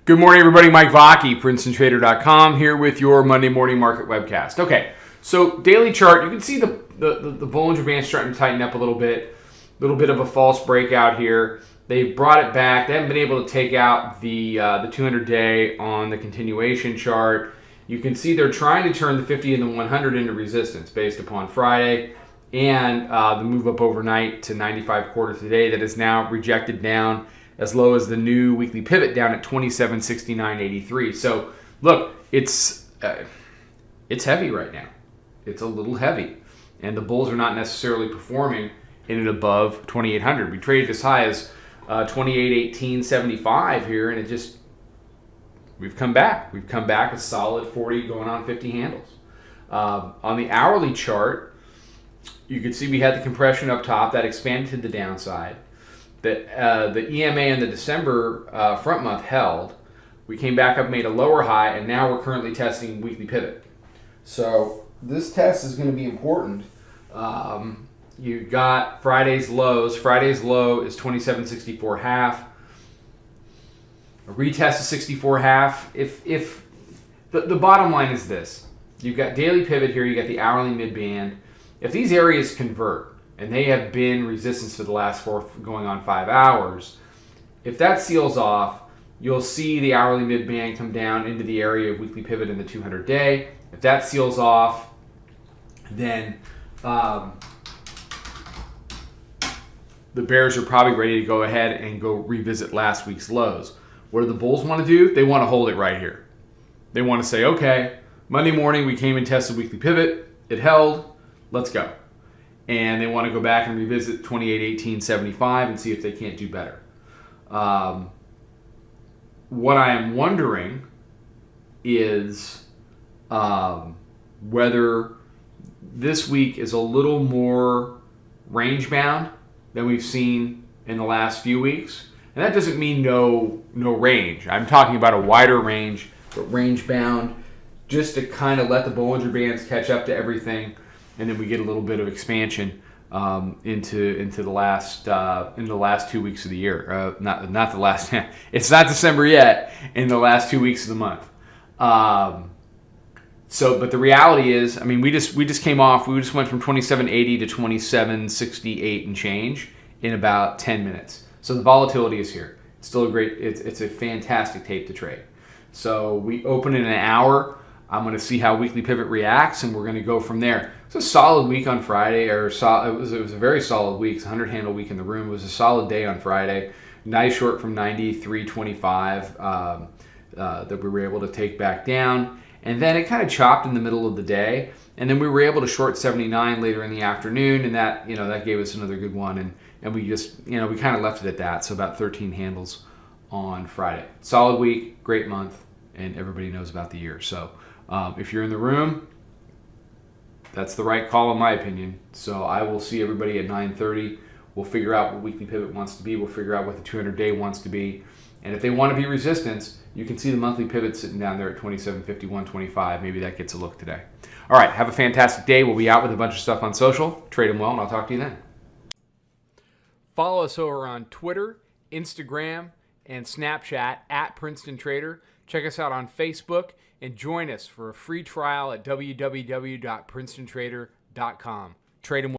Good morning, everybody. Mike Vacchi, Princetontrader.com, here with your Monday morning market webcast. Okay, so daily chart, you can see the Bollinger Band starting to tighten up a little bit of a false breakout here. They've brought it back. They haven't been able to take out the 200-day on the continuation chart. You can see they're trying to turn the 50 and the 100 into resistance based upon Friday and the move up overnight to 95 quarter today that is now rejected down as low as the new weekly pivot down at 2769.83. So look, it's heavy right now. It's a little heavy, and the bulls are not necessarily performing in and above 2800. We traded as high as 2818.75 here, and we've come back. We've come back a solid 40 going on 50 handles. On the hourly chart, you can see we had the compression up top that expanded to the downside. The EMA in the December front month held. We came back up, made a lower high, and now we're currently testing weekly pivot. So this test is going to be important. You got Friday's lows. Friday's low is 2764 half. A retest of 64 half. If the bottom line is this, you've got daily pivot here. You got the hourly mid band. If these areas convert, and they have been resistance for the last going on 5 hours, if that seals off, you'll see the hourly mid band come down into the area of weekly pivot in the 200-day. If that seals off, then the bears are probably ready to go ahead and go revisit last week's lows. What do the bulls want to do? They want to hold it right here. They want to say, okay, Monday morning we came and tested weekly pivot. It held. Let's go. And they want to go back and revisit 2818.75 and see if they can't do better. What I am wondering is whether this week is a little more range bound than we've seen in the last few weeks. And that doesn't mean no range. I'm talking about a wider range, but range bound, just to kind of let the Bollinger Bands catch up to everything. And then we get a little bit of expansion into the last 2 weeks of the year. Not the last. It's not December yet. In the last 2 weeks of the month. But the reality is, I mean, we just came off. We just went from 2780 to 2768 and change in about 10 minutes. So the volatility is here. It's still a great. It's a fantastic tape to trade. So we open in an hour. I'm going to see how weekly pivot reacts, and we're going to go from there. It's a solid week on Friday, it was a very solid week. It's a 100-handle week in the room. It was a solid day on Friday. Nice short from 93.25 that we were able to take back down, and then it kind of chopped in the middle of the day, and then we were able to short 79 later in the afternoon, and that gave us another good one, and we just we kind of left it at that. So about 13 handles on Friday. Solid week, great month, and everybody knows about the year. So. If you're in the room, that's the right call in my opinion. So I will see everybody at 9:30. We'll figure out what weekly pivot wants to be. We'll figure out what the 200-day wants to be. And if they want to be resistance, you can see the monthly pivot sitting down there at 2751.25. Maybe that gets a look today. All right, have a fantastic day. We'll be out with a bunch of stuff on social. Trade them well, and I'll talk to you then. Follow us over on Twitter, Instagram, and Snapchat at Princeton Trader. Check us out on Facebook and join us for a free trial at www.princetontrader.com. Trade 'em well.